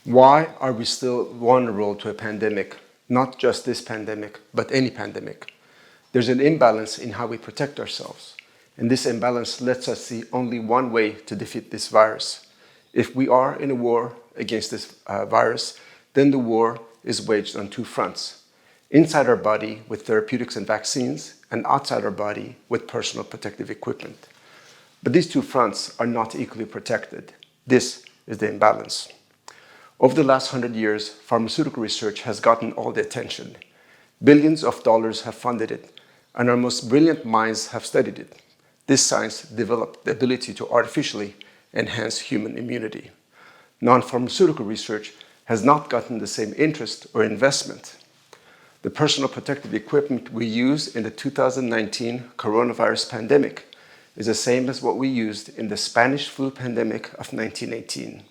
Why are we still vulnerable to a pandemic? Not just this pandemic, but any pandemic. There's an imbalance in how we protect ourselves. And this imbalance lets us see only one way to defeat this virus. If we are in a war against this virus, then the war is waged on two fronts. Inside our body with therapeutics and vaccines, and outside our body with personal protective equipment. But these two fronts are not equally protected. This is the imbalance. Over the last 100 years, pharmaceutical research has gotten all the attention. Billions of dollars have funded it, and our most brilliant minds have studied it. This science developed the ability to artificially enhance human immunity. Non-pharmaceutical research has not gotten the same interest or investment. The personal protective equipment we use in the 2019 coronavirus pandemic is the same as what we used in the Spanish flu pandemic of 1918.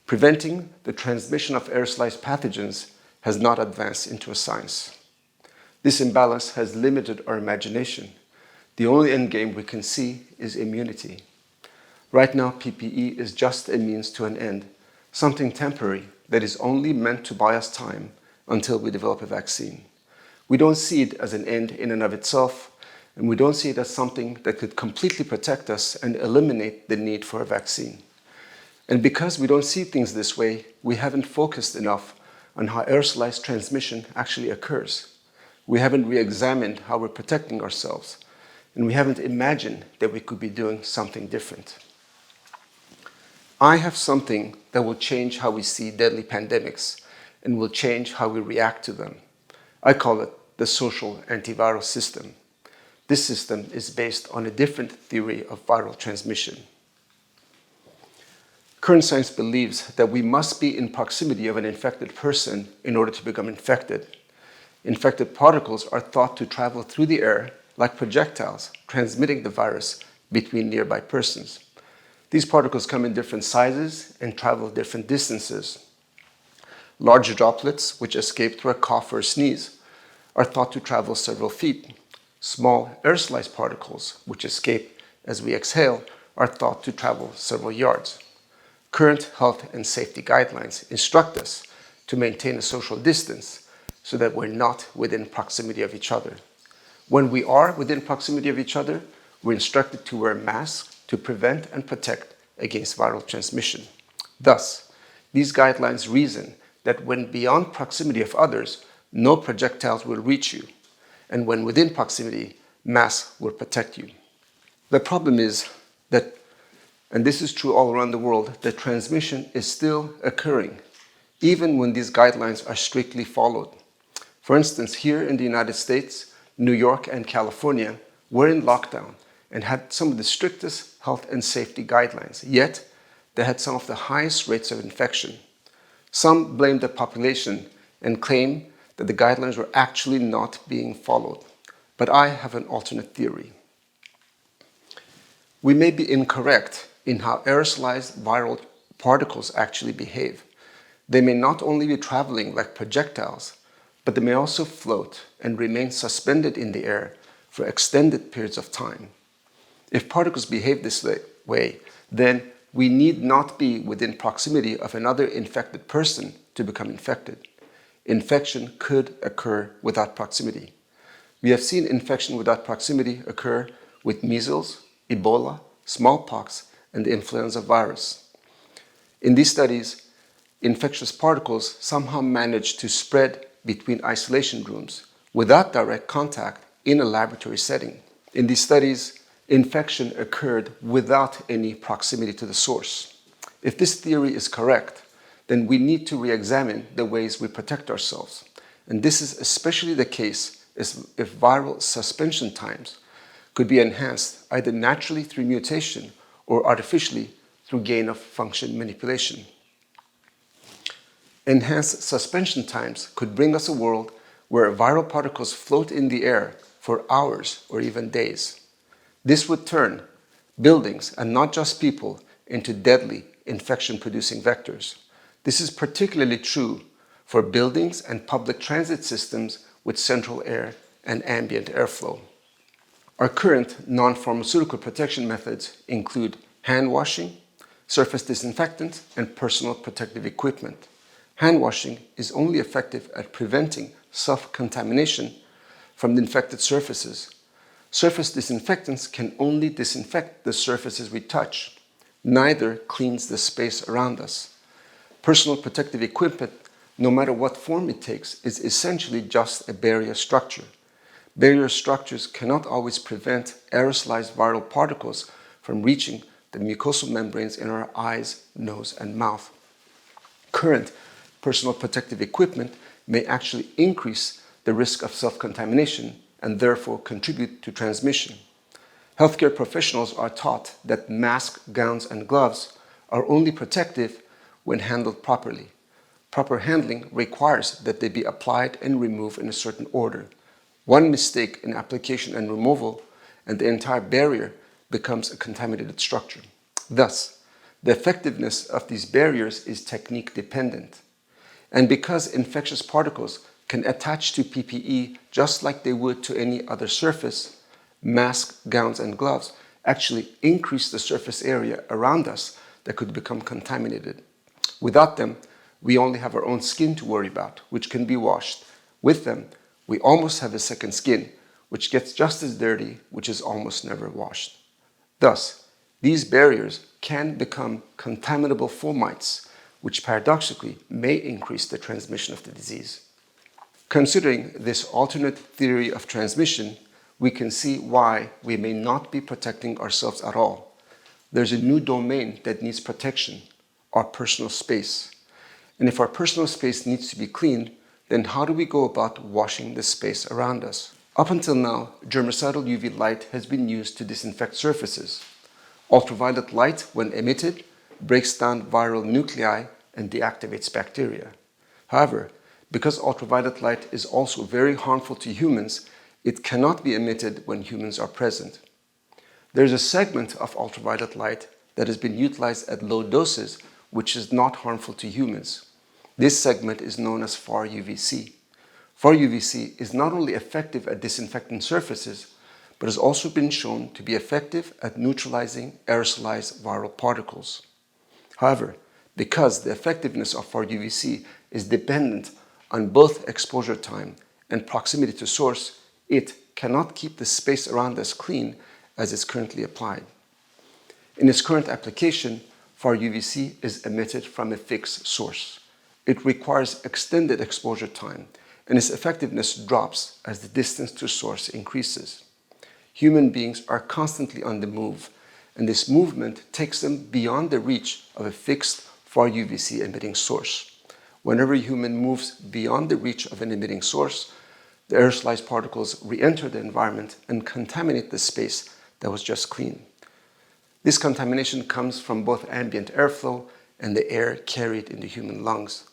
Preventing the transmission of aerosolized pathogens has not advanced into a science. This imbalance has limited our imagination. The only endgame we can see is immunity. Right now, PPE is just a means to an end, something temporary that is only meant to buy us time until we develop a vaccine. We don't see it as an end in and of itself, and we don't see it as something that could completely protect us and eliminate the need for a vaccine. And because we don't see things this way, we haven't focused enough on how aerosolized transmission actually occurs. We haven't re-examined how we're protecting ourselves, and we haven't imagined that we could be doing something different. I have something that will change how we see deadly pandemics and will change how we react to them. I call it the social antiviral system. This system is based on a different theory of viral transmission. Current science believes that we must be in proximity of an infected person in order to become infected. Infected particles are thought to travel through the air like projectiles, transmitting the virus between nearby persons. These particles come in different sizes and travel different distances. Large droplets, which escape through a cough or a sneeze, are thought to travel several feet. Small aerosolized particles, which escape as we exhale, are thought to travel several yards. Current health and safety guidelines instruct us to maintain a social distance so that we're not within proximity of each other. When we are within proximity of each other, we're instructed to wear masks to prevent and protect against viral transmission. Thus, these guidelines reason that when beyond proximity of others, no projectiles will reach you, and when within proximity, masks will protect you. The problem is that, and this is true all around the world, that transmission is still occurring, even when these guidelines are strictly followed. For instance, here in the United States, New York and California were in lockdown and had some of the strictest health and safety guidelines, yet they had some of the highest rates of infection. Some blamed the population and claimed that the guidelines were actually not being followed. But I have an alternate theory. We may be incorrect in how aerosolized viral particles actually behave. They may not only be traveling like projectiles, but they may also float and remain suspended in the air for extended periods of time. If particles behave this way, then we need not be within proximity of another infected person to become infected. Infection could occur without proximity. We have seen infection without proximity occur with measles, Ebola, smallpox, and the influenza virus. In these studies, infectious particles somehow managed to spread between isolation rooms without direct contact in a laboratory setting. In these studies, infection occurred without any proximity to the source. If this theory is correct, then we need to re-examine the ways we protect ourselves. And this is especially the case if viral suspension times could be enhanced either naturally through mutation or artificially through gain-of-function manipulation. Enhanced suspension times could bring us a world where viral particles float in the air for hours or even days. This would turn buildings, and not just people, into deadly infection-producing vectors. This is particularly true for buildings and public transit systems with central air and ambient airflow. Our current non-pharmaceutical protection methods include hand washing, surface disinfectant, and personal protective equipment. Hand washing is only effective at preventing self-contamination from the infected surfaces. Surface disinfectants can only disinfect the surfaces we touch. Neither cleans the space around us. Personal protective equipment, no matter what form it takes, is essentially just a barrier structure. Barrier structures cannot always prevent aerosolized viral particles from reaching the mucosal membranes in our eyes, nose, and mouth. Current personal protective equipment may actually increase the risk of self-contamination and therefore contribute to transmission. Healthcare professionals are taught that masks, gowns, and gloves are only protective when handled properly. Proper handling requires that they be applied and removed in a certain order. One mistake in application and removal, and the entire barrier becomes a contaminated structure. Thus, the effectiveness of these barriers is technique dependent. And because infectious particles can attach to PPE just like they would to any other surface, masks, gowns, and gloves actually increase the surface area around us that could become contaminated. Without them, we only have our own skin to worry about, which can be washed. With them, we almost have a second skin, which gets just as dirty, which is almost never washed. Thus, these barriers can become contaminable fomites, which paradoxically may increase the transmission of the disease. Considering this alternate theory of transmission, we can see why we may not be protecting ourselves at all. There's a new domain that needs protection, our personal space. And if our personal space needs to be cleaned, then how do we go about washing the space around us? Up until now, germicidal UV light has been used to disinfect surfaces. Ultraviolet light, when emitted, breaks down viral nuclei and deactivates bacteria. However, because ultraviolet light is also very harmful to humans, it cannot be emitted when humans are present. There is a segment of ultraviolet light that has been utilized at low doses, which is not harmful to humans. This segment is known as far UVC. Far UVC is not only effective at disinfecting surfaces, but has also been shown to be effective at neutralizing aerosolized viral particles. However, because the effectiveness of far UVC is dependent on both exposure time and proximity to source, it cannot keep the space around us clean as is currently applied. In its current application, far UVC is emitted from a fixed source. It requires extended exposure time, and its effectiveness drops as the distance to source increases. Human beings are constantly on the move, and this movement takes them beyond the reach of a fixed far UVC emitting source. Whenever a human moves beyond the reach of an emitting source, the aerosolized particles re-enter the environment and contaminate the space that was just cleaned. This contamination comes from both ambient airflow and the air carried in the human lungs.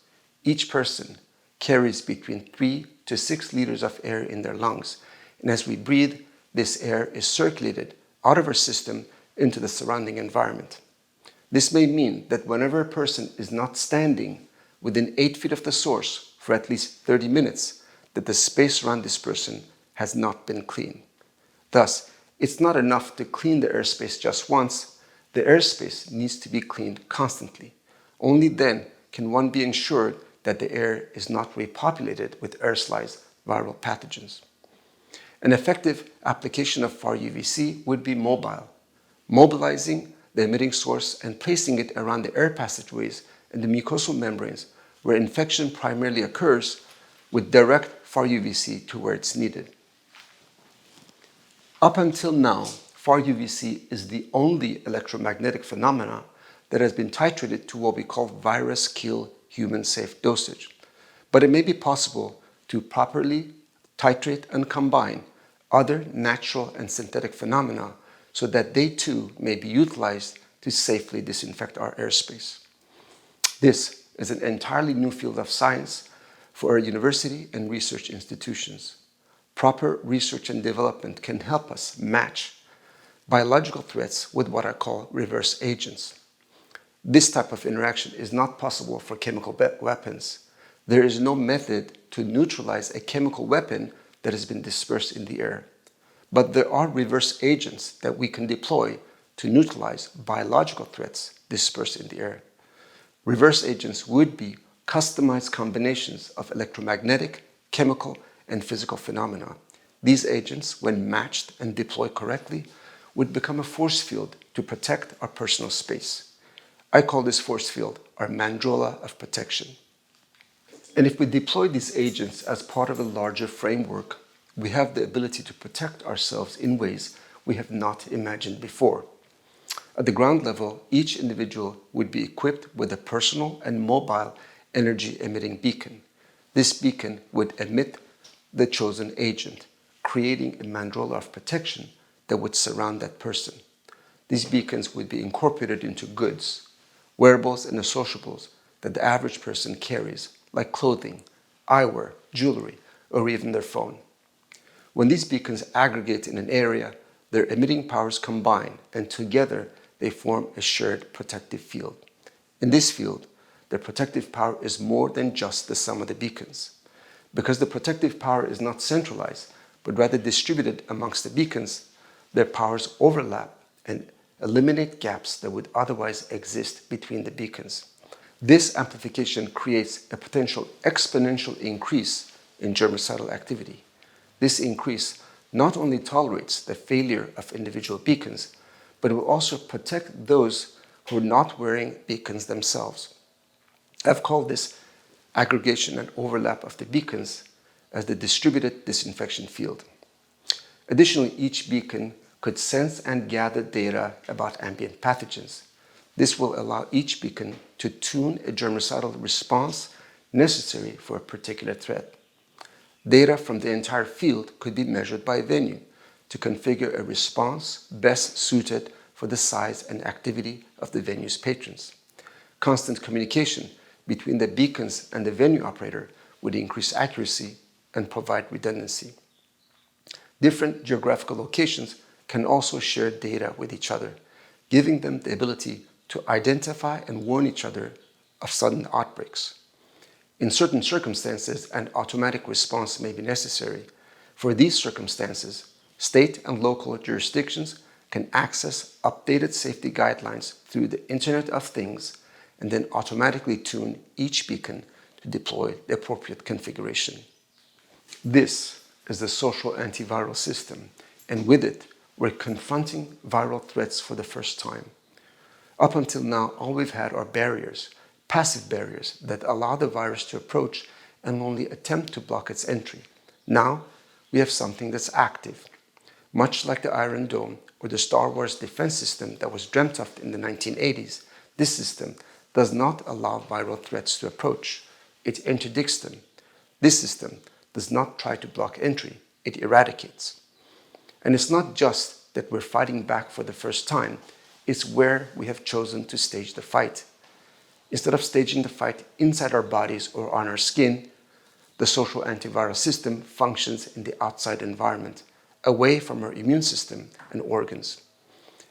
Each person carries between 3 to 6 liters of air in their lungs, and as we breathe, this air is circulated out of our system into the surrounding environment. This may mean that whenever a person is not standing within 8 feet of the source for at least 30 minutes, that the space around this person has not been cleaned. Thus, it's not enough to clean the airspace just once. The airspace needs to be cleaned constantly. Only then can one be ensured that the air is not repopulated with aerosolized viral pathogens. An effective application of far UVC would be mobile, mobilizing the emitting source and placing it around the air passageways and the mucosal membranes where infection primarily occurs, with direct far UVC to where it's needed. Up until now, far UVC is the only electromagnetic phenomena that has been titrated to what we call virus kill human safe dosage. But it may be possible to properly titrate and combine other natural and synthetic phenomena so that they too may be utilized to safely disinfect our airspace. This is an entirely new field of science for our university and research institutions. Proper research and development can help us match biological threats with what I call reverse agents. This type of interaction is not possible for chemical weapons. There is no method to neutralize a chemical weapon that has been dispersed in the air. But there are reverse agents that we can deploy to neutralize biological threats. dispersed in the air. Reverse agents would be customized combinations of electromagnetic, chemical, and physical phenomena. These agents, when matched and deployed correctly, would become a force field to protect our personal space. I call this force field our mandrella of protection. And if we deploy these agents as part of a larger framework, we have the ability to protect ourselves in ways we have not imagined before. At the ground level, each individual would be equipped with a personal and mobile energy-emitting beacon. This beacon would emit the chosen agent, creating a mandrella of protection that would surround that person. These beacons would be incorporated into goods, wearables and associables that the average person carries, like clothing, eyewear, jewelry, or even their phone. When these beacons aggregate in an area, their emitting powers combine, and together they form a shared protective field. In this field, the protective power is more than just the sum of the beacons. Because the protective power is not centralized, but rather distributed amongst the beacons, their powers overlap and eliminate gaps that would otherwise exist between the beacons. This amplification creates a potential exponential increase in germicidal activity. This increase not only tolerates the failure of individual beacons, but it will also protect those who are not wearing beacons themselves. I've called this aggregation and overlap of the beacons as the distributed disinfection field. Additionally, each beacon could sense and gather data about ambient pathogens. This will allow each beacon to tune a germicidal response necessary for a particular threat. Data from the entire field could be measured by venue to configure a response best suited for the size and activity of the venue's patrons. Constant communication between the beacons and the venue operator would increase accuracy and provide redundancy. Different geographical locations can also share data with each other, giving them the ability to identify and warn each other of sudden outbreaks. In certain circumstances, an automatic response may be necessary. For these circumstances, state and local jurisdictions can access updated safety guidelines through the Internet of Things and then automatically tune each beacon to deploy the appropriate configuration. This is the social antiviral system, and with it, we're confronting viral threats for the first time. Up until now, all we've had are barriers, passive barriers that allow the virus to approach and only attempt to block its entry. Now, we have something that's active. Much like the Iron Dome or the Star Wars defense system that was dreamt of in the 1980s, this system does not allow viral threats to approach. It interdicts them. This system does not try to block entry, it eradicates. And it's not just that we're fighting back for the first time, it's where we have chosen to stage the fight. Instead of staging the fight inside our bodies or on our skin, the social antiviral system functions in the outside environment, away from our immune system and organs.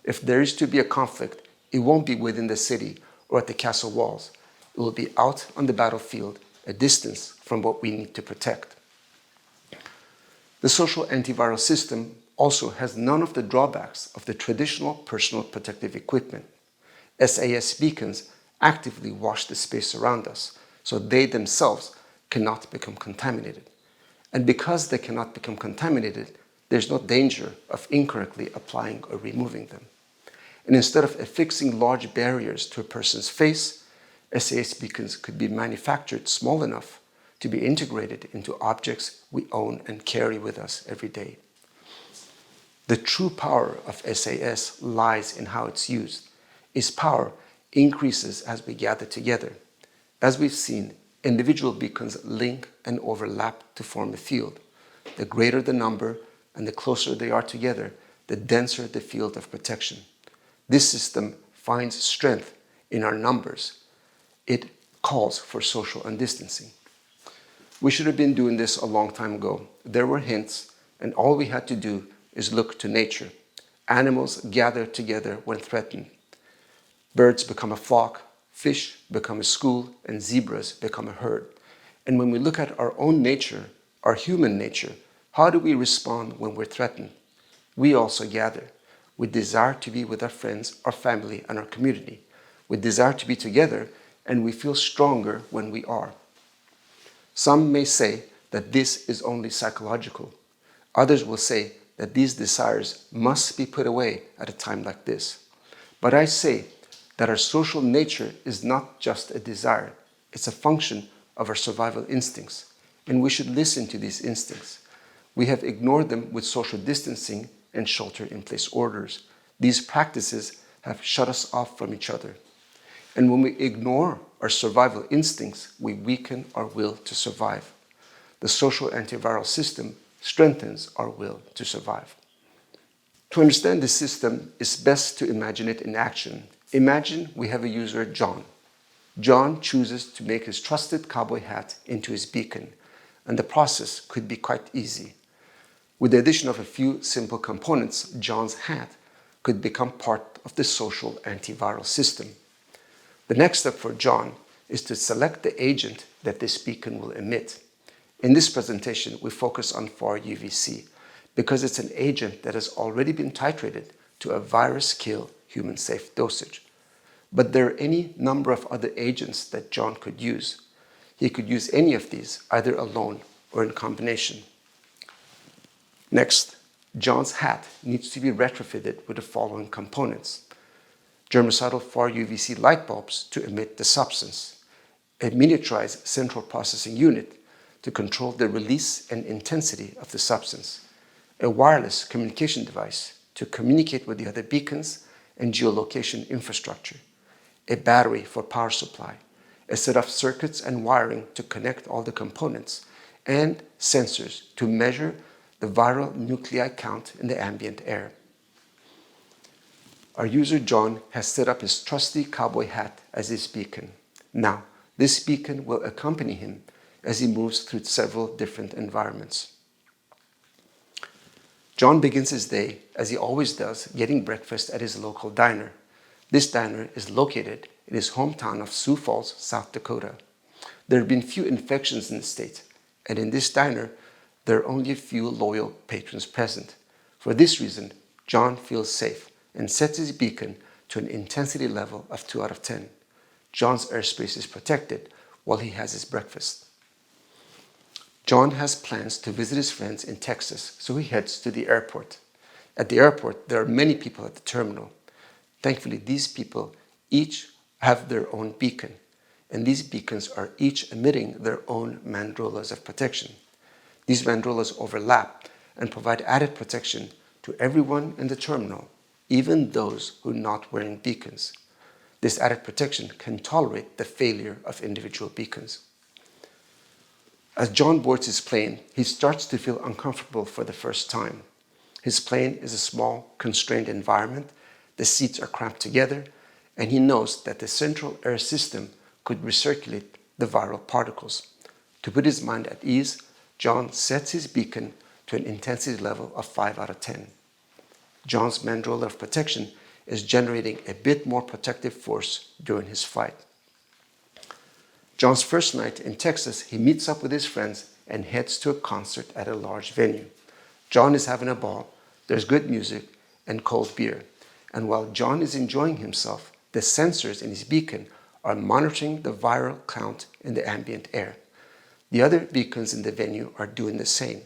If there is to be a conflict, it won't be within the city or at the castle walls. It will be out on the battlefield, a distance from what we need to protect. The social antiviral system also has none of the drawbacks of the traditional personal protective equipment. SAS beacons actively wash the space around us, so they themselves cannot become contaminated. And because they cannot become contaminated, there's no danger of incorrectly applying or removing them. And instead of affixing large barriers to a person's face, SAS beacons could be manufactured small enough to be integrated into objects we own and carry with us every day. The true power of SAS lies in how it's used. Its power increases as we gather together. As we've seen, individual beacons link and overlap to form a field. The greater the number and the closer they are together, the denser the field of protection. This system finds strength in our numbers. It calls for social undistancing. We should have been doing this a long time ago. There were hints, and all we had to do is look to nature. Animals gather together when threatened. Birds become a flock, fish become a school, and zebras become a herd. And when we look at our own nature, our human nature, how do we respond when we're threatened? We also gather. We desire to be with our friends, our family, and our community. We desire to be together, and we feel stronger when we are. Some may say that this is only psychological. Others will say that these desires must be put away at a time like this. But I say that our social nature is not just a desire, it's a function of our survival instincts, and we should listen to these instincts. We have ignored them with social distancing and shelter-in-place orders. These practices have shut us off from each other. And when we ignore our survival instincts, we weaken our will to survive. The social antiviral system strengthens our will to survive. To understand this system, it's best to imagine it in action. Imagine we have a user, John. John chooses to make his trusted cowboy hat into his beacon, and the process could be quite easy. With the addition of a few simple components, John's hat could become part of the social antiviral system. The next step for John is to select the agent that this beacon will emit. In this presentation, we focus on FAR UVC because it's an agent that has already been titrated to a virus-kill, human-safe dosage. But there are any number of other agents that John could use. He could use any of these, either alone or in combination. Next, John's hat needs to be retrofitted with the following components: germicidal FAR UVC light bulbs to emit the substance, a miniaturized central processing unit to control the release and intensity of the substance, a wireless communication device to communicate with the other beacons and geolocation infrastructure, a battery for power supply, a set of circuits and wiring to connect all the components, and sensors to measure the viral nuclei count in the ambient air. Our user John has set up his trusty cowboy hat as his beacon. Now, this beacon will accompany him as he moves through several different environments. John begins his day, as he always does, getting breakfast at his local diner. This diner is located in his hometown of Sioux Falls, South Dakota. There have been few infections in the state, and in this diner, there are only a few loyal patrons present. For this reason, John feels safe and sets his beacon to an intensity level of 2 out of 10. John's airspace is protected while he has his breakfast. John has plans to visit his friends in Texas, so he heads to the airport. At the airport, there are many people at the terminal. Thankfully, these people each have their own beacon, and these beacons are each emitting their own mandrolas of protection. These mandrolas overlap and provide added protection to everyone in the terminal, even those who are not wearing beacons. This added protection can tolerate the failure of individual beacons. As John boards his plane, he starts to feel uncomfortable for the first time. His plane is a small, constrained environment, the seats are cramped together, and he knows that the central air system could recirculate the viral particles. To put his mind at ease, John sets his beacon to an intensity level of 5 out of 10. John's mandrola of protection is generating a bit more protective force during his flight. John's first night in Texas, he meets up with his friends and heads to a concert at a large venue. John is having a ball, there's good music and cold beer. And while John is enjoying himself, the sensors in his beacon are monitoring the viral count in the ambient air. The other beacons in the venue are doing the same.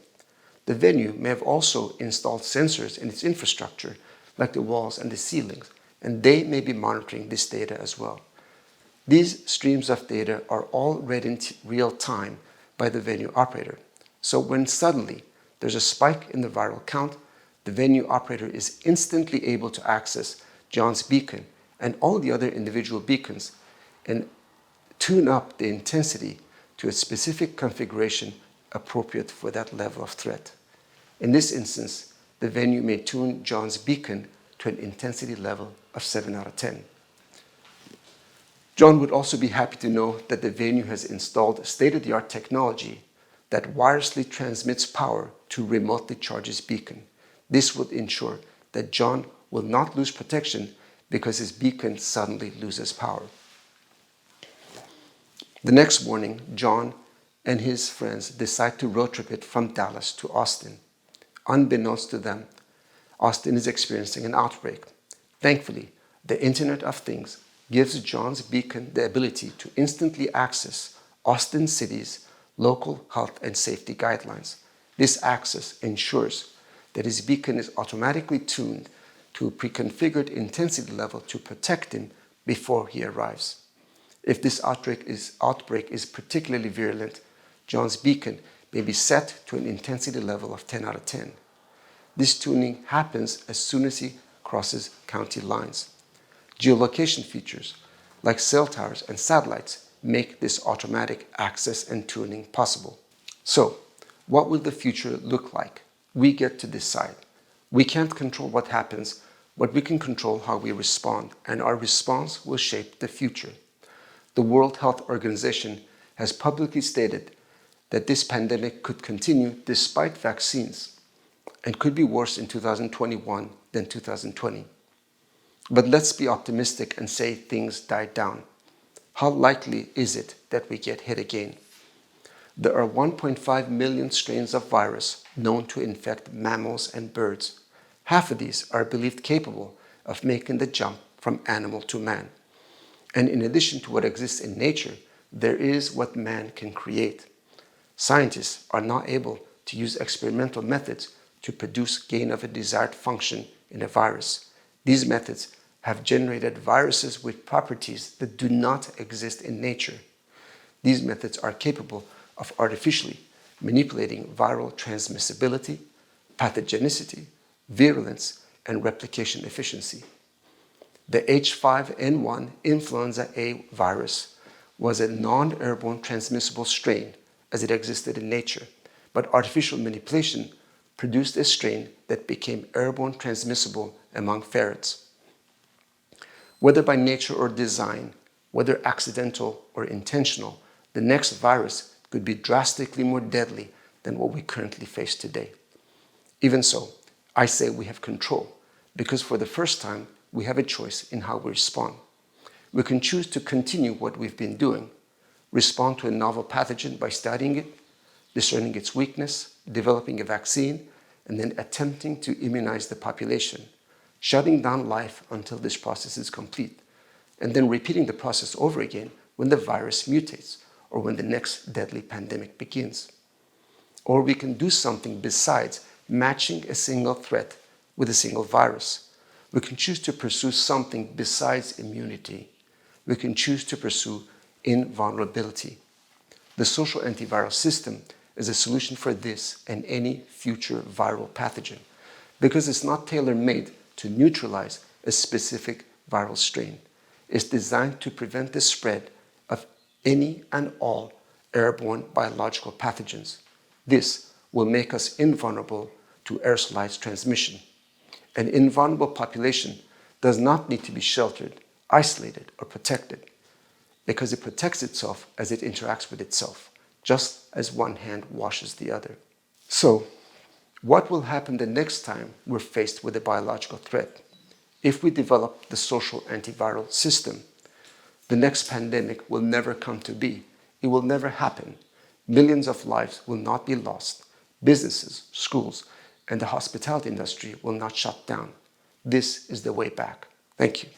The venue may have also installed sensors in its infrastructure, like the walls and the ceilings, and they may be monitoring this data as well. These streams of data are all read in real time by the venue operator. So when suddenly there's a spike in the viral count, the venue operator is instantly able to access John's beacon and all the other individual beacons and tune up the intensity to a specific configuration appropriate for that level of threat. In this instance, the venue may tune John's beacon to an intensity level of 7 out of 10. John would also be happy to know that the venue has installed state-of-the-art technology that wirelessly transmits power to remotely charge his beacon. This would ensure that John will not lose protection because his beacon suddenly loses power. The next morning, John and his friends decide to road trip it from Dallas to Austin. Unbeknownst to them, Austin is experiencing an outbreak. Thankfully, the Internet of Things gives Johns Beacon the ability to instantly access Austin City's local health and safety guidelines. This access ensures that his beacon is automatically tuned to a pre-configured intensity level to protect him before he arrives. If this outbreak is particularly virulent, John's beacon may be set to an intensity level of 10 out of 10. This tuning happens as soon as he crosses county lines. Geolocation features, like cell towers and satellites, make this automatic access and tuning possible. So, what will the future look like? We get to decide. We can't control what happens, but we can control how we respond, and our response will shape the future. The World Health Organization has publicly stated that this pandemic could continue despite vaccines and could be worse in 2021 than 2020. But let's be optimistic and say things died down. How likely is it that we get hit again? There are 1.5 million strains of virus known to infect mammals and birds. Half of these are believed capable of making the jump from animal to man. And in addition to what exists in nature, there is what man can create. Scientists are now able to use experimental methods to produce gain of a desired function in a virus. These methods have generated viruses with properties that do not exist in nature. These methods are capable of artificially manipulating viral transmissibility, pathogenicity, virulence, and replication efficiency. The H1N1 influenza A virus was a non-airborne transmissible strain as it existed in nature, but artificial manipulation produced a strain that became airborne transmissible among ferrets. Whether by nature or design, whether accidental or intentional, the next virus could be drastically more deadly than what we currently face today. Even so, I say we have control, because for the first time, we have a choice in how we respond. We can choose to continue what we've been doing, respond to a novel pathogen by studying it, discerning its weakness, developing a vaccine, and then attempting to immunize the population, shutting down life until this process is complete, and then repeating the process over again when the virus mutates or when the next deadly pandemic begins. Or we can do something besides matching a single threat with a single virus. We can choose to pursue something besides immunity. We can choose to pursue invulnerability. The social antiviral system is a solution for this and any future viral pathogen, because it's not tailor-made to neutralize a specific viral strain. It's designed to prevent the spread of any and all airborne biological pathogens. This will make us invulnerable to aerosolized transmission. An invulnerable population does not need to be sheltered, isolated, or protected, because it protects itself as it interacts with itself, just as one hand washes the other. So, what will happen the next time we're faced with a biological threat? If we develop the social antiviral system, the next pandemic will never come to be. It will never happen. Millions of lives will not be lost. Businesses, schools, and the hospitality industry will not shut down. This is the way back. Thank you.